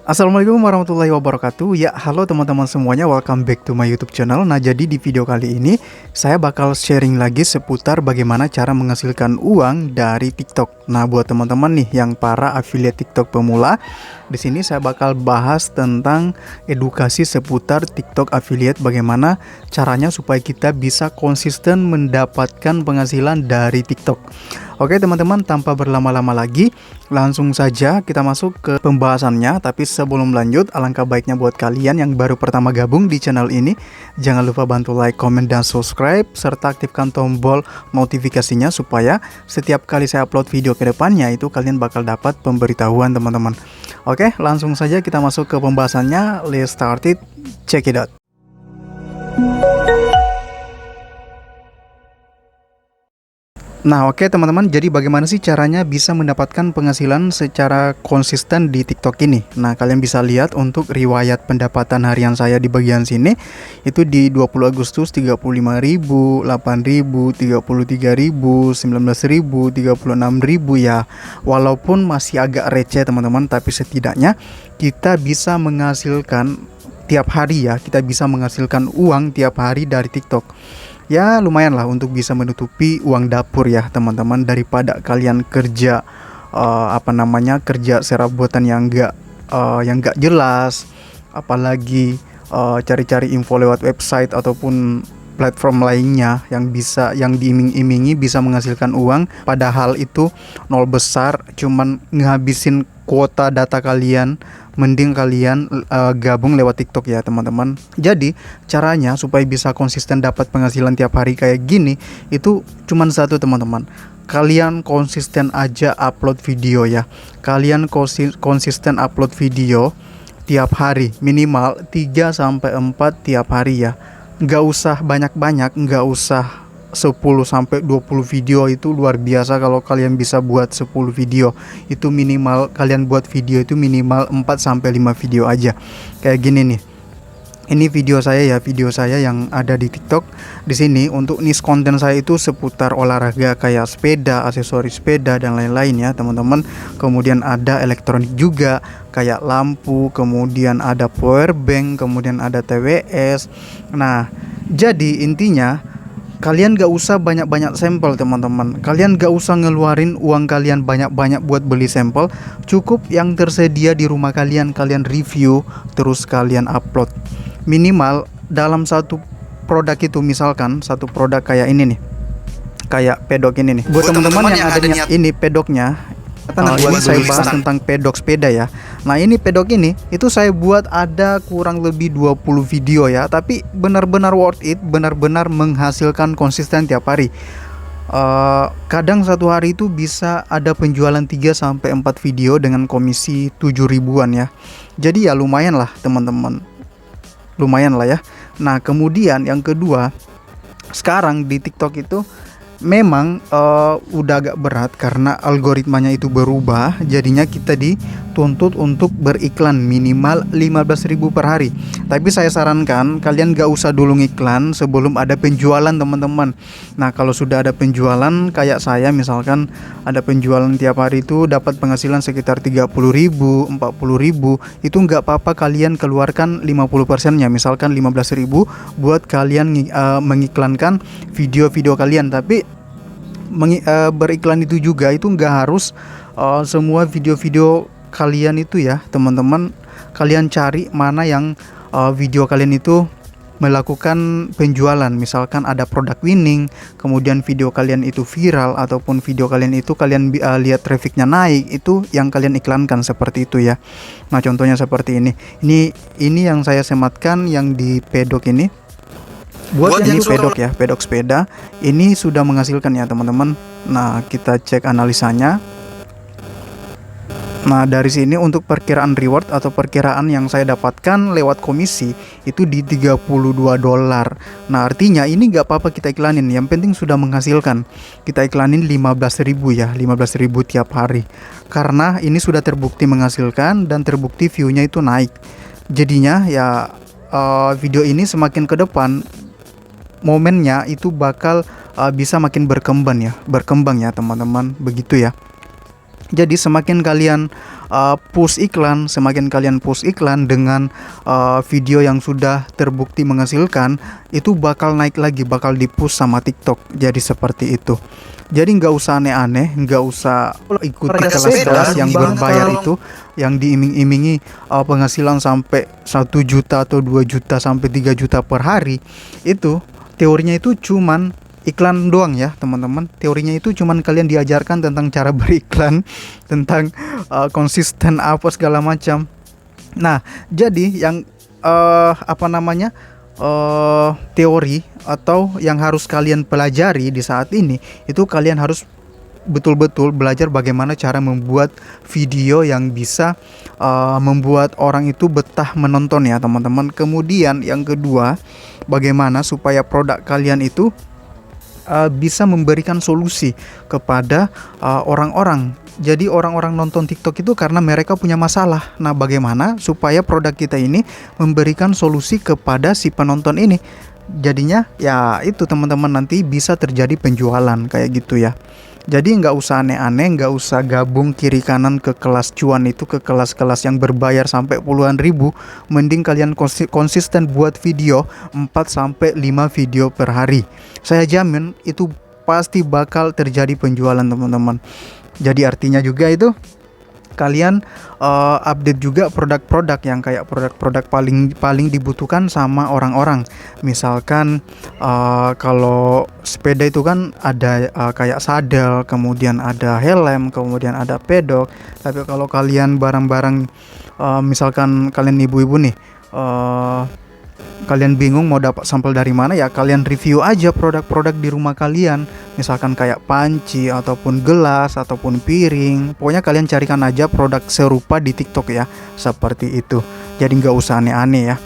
Assalamualaikum warahmatullahi wabarakatuh. Ya, halo teman-teman semuanya, welcome back to my YouTube channel. Nah, jadi di video kali ini saya bakal sharing lagi seputar bagaimana cara menghasilkan uang dari TikTok. Nah, buat teman-teman nih yang para affiliate TikTok pemula, di sini saya bakal bahas tentang edukasi seputar TikTok affiliate, bagaimana caranya supaya kita bisa konsisten mendapatkan penghasilan dari TikTok. Oke teman-teman, tanpa berlama-lama lagi, langsung saja kita masuk ke pembahasannya. Tapi sebelum lanjut, alangkah baiknya buat kalian yang baru pertama gabung di channel ini, jangan lupa bantu like, comment, dan subscribe, serta aktifkan tombol notifikasinya supaya setiap kali saya upload video ke depannya itu kalian bakal dapat pemberitahuan teman-teman. Oke, langsung saja kita masuk ke pembahasannya. Let's start it, check it out. Nah, oke teman-teman, jadi bagaimana sih caranya bisa mendapatkan penghasilan secara konsisten di TikTok ini? Nah, kalian bisa lihat untuk riwayat pendapatan harian saya di bagian sini itu di 20 Agustus 35.000, 8.000, 33.000, 19.000, 36.000 ya. Walaupun masih agak receh teman-teman, tapi setidaknya kita bisa menghasilkan tiap hari ya, kita bisa menghasilkan uang tiap hari dari TikTok. Ya lumayan lah untuk bisa menutupi uang dapur ya teman-teman, daripada kalian kerja kerja serabutan yang enggak jelas, apalagi cari-cari info lewat website ataupun platform lainnya yang diiming-imingi bisa menghasilkan uang, padahal itu nol besar, cuman ngehabisin kuota data kalian. Mending kalian gabung lewat TikTok ya teman-teman. Jadi caranya supaya bisa konsisten dapat penghasilan tiap hari kayak gini itu cuman satu teman-teman. Kalian konsisten aja upload video ya. Kalian konsisten upload video tiap hari, minimal 3-4 tiap hari ya. Nggak usah banyak-banyak, nggak usah 10-20 video, itu luar biasa kalau kalian bisa buat 10 video. Itu minimal kalian buat video itu minimal 4-5 video aja. Kayak gini nih. Ini video saya yang ada di TikTok. Di sini untuk niche konten saya itu seputar olahraga kayak sepeda, aksesoris sepeda dan lain-lain ya, teman-teman. Kemudian ada elektronik juga kayak lampu, kemudian ada power bank, kemudian ada TWS. Nah, jadi intinya kalian gak usah banyak-banyak sampel teman-teman. Kalian gak usah ngeluarin uang kalian banyak-banyak buat beli sampel. Cukup yang tersedia di rumah kalian, kalian review, terus kalian upload. Minimal dalam satu produk itu, misalkan satu produk kayak ini nih, kayak pedok ini nih. Buat teman-teman yang ada niat ini pedoknya, ini saya bahas tentang pedok sepeda ya. Nah ini pedok ini itu saya buat ada kurang lebih 20 video ya, tapi benar-benar worth it, benar-benar menghasilkan konsisten tiap hari. Kadang satu hari itu bisa ada penjualan 3-4 video dengan komisi 7 ribuan ya. Jadi ya lumayan lah teman-teman, lumayan lah ya. Nah kemudian yang kedua, sekarang di TikTok itu memang udah agak berat karena algoritmanya itu berubah. Jadinya kita dituntut untuk beriklan minimal 15.000 per hari. Tapi saya sarankan kalian gak usah dulu ngiklan sebelum ada penjualan teman-teman. Nah kalau sudah ada penjualan kayak saya, misalkan ada penjualan tiap hari itu dapat penghasilan sekitar 30.000, 40.000, itu nggak apa-apa kalian keluarkan 50% nya, misalkan 15.000 buat kalian mengiklankan video-video kalian. Tapi beriklan itu juga itu nggak harus semua video-video kalian itu ya teman-teman. Kalian cari mana yang video kalian itu melakukan penjualan, misalkan ada produk winning, kemudian video kalian itu viral, ataupun video kalian itu kalian lihat trafficnya naik, itu yang kalian iklankan seperti itu ya. Nah contohnya seperti ini yang saya sematkan yang di pedok ini. Buat yang pedok ya, pedok sepeda ini sudah menghasilkan ya teman-teman. Nah kita cek analisanya. Nah dari sini untuk perkiraan reward atau perkiraan yang saya dapatkan lewat komisi itu di $32. Nah artinya ini gak apa-apa kita iklanin, yang penting sudah menghasilkan. Kita iklanin 15.000 ya, 15.000 tiap hari. Karena ini sudah terbukti menghasilkan dan terbukti view-nya itu naik. Jadinya ya video ini semakin ke depan momennya itu bakal bisa makin berkembang ya teman-teman, begitu ya. Jadi semakin kalian semakin kalian push iklan dengan video yang sudah terbukti menghasilkan, itu bakal naik lagi, bakal di-push sama TikTok. Jadi seperti itu. Jadi nggak usah aneh-aneh, nggak usah ikuti kelas-kelas yang berbayar itu, yang diiming-imingi penghasilan sampai 1 juta atau 2 juta sampai 3 juta per hari. Itu teorinya itu cuman iklan doang ya teman-teman. Teorinya itu cuman kalian diajarkan tentang cara beriklan, tentang konsisten apa segala macam. Nah, jadi yang teori atau yang harus kalian pelajari di saat ini, itu kalian harus betul-betul belajar bagaimana cara membuat video yang bisa membuat orang itu betah menonton ya teman-teman. Kemudian yang kedua, bagaimana supaya produk kalian itu bisa memberikan solusi kepada orang-orang. Jadi orang-orang nonton TikTok itu karena mereka punya masalah. Nah, bagaimana supaya produk kita ini memberikan solusi kepada si penonton ini? Jadinya ya itu teman-teman, nanti bisa terjadi penjualan kayak gitu ya. Jadi nggak usah aneh-aneh, nggak usah gabung kiri kanan ke kelas cuan itu, ke kelas-kelas yang berbayar sampai puluhan ribu. Mending kalian konsisten buat video 4-5 video per hari. Saya jamin itu pasti bakal terjadi penjualan teman-teman. Jadi artinya juga itu kalian update juga produk-produk yang kayak produk-produk paling dibutuhkan sama orang-orang. Misalkan kalau sepeda itu kan ada kayak sadel, kemudian ada helm, kemudian ada pedok. Tapi kalau kalian barang-barang misalkan kalian ibu-ibu nih, kalian bingung mau dapat sampel dari mana, ya kalian review aja produk-produk di rumah kalian. Misalkan kayak panci ataupun gelas ataupun piring. Pokoknya kalian carikan aja produk serupa di TikTok ya. Seperti itu. Jadi nggak usah aneh-aneh ya.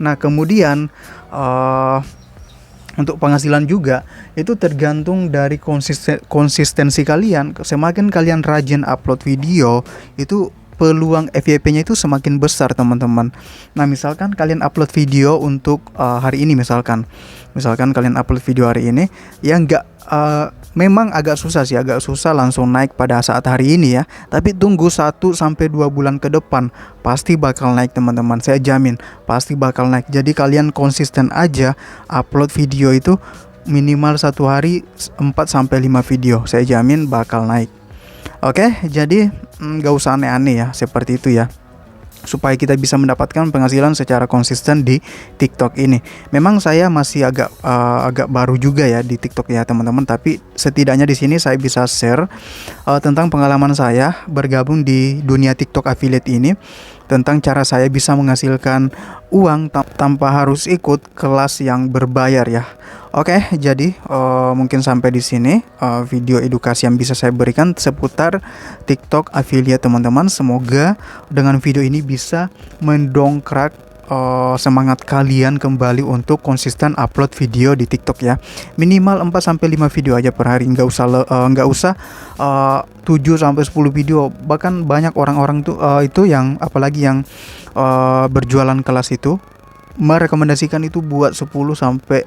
Nah, kemudian untuk penghasilan juga itu tergantung dari konsistensi kalian. Semakin kalian rajin upload video, itu peluang FYP-nya itu semakin besar teman-teman. Nah, misalkan kalian upload video untuk hari ini, misalkan kalian upload video hari ini, ya memang agak susah langsung naik pada saat hari ini ya. Tapi tunggu 1-2 bulan ke depan, pasti bakal naik teman-teman. Saya jamin pasti bakal naik. Jadi kalian konsisten aja upload video itu, minimal 1 hari 4-5 video. Saya jamin bakal naik. Oke, jadi nggak usah aneh-aneh ya, seperti itu ya, supaya kita bisa mendapatkan penghasilan secara konsisten di TikTok ini. Memang saya masih agak baru juga ya di TikTok ya teman-teman, tapi setidaknya di sini saya bisa share tentang pengalaman saya bergabung di dunia TikTok affiliate ini, tentang cara saya bisa menghasilkan uang tanpa harus ikut kelas yang berbayar ya. Oke, jadi mungkin sampai di sini video edukasi yang bisa saya berikan seputar TikTok affiliate teman-teman. Semoga dengan video ini bisa mendongkrak semangat kalian kembali untuk konsisten upload video di TikTok ya. Minimal 4-5 video aja per hari, nggak usah 7-10 video. Bahkan banyak orang-orang tuh itu yang apalagi yang berjualan kelas itu merekomendasikan itu buat 10-20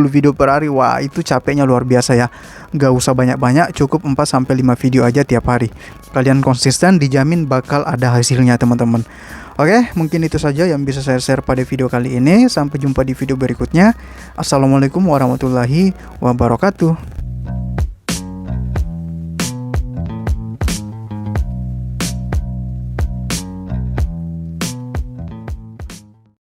video per hari. Wah, itu capeknya luar biasa ya. Nggak usah banyak-banyak, cukup 4-5 video aja tiap hari. Kalian konsisten, dijamin bakal ada hasilnya teman-teman. Oke, mungkin itu saja yang bisa saya share pada video kali ini. Sampai jumpa di video berikutnya. Assalamualaikum warahmatullahi wabarakatuh.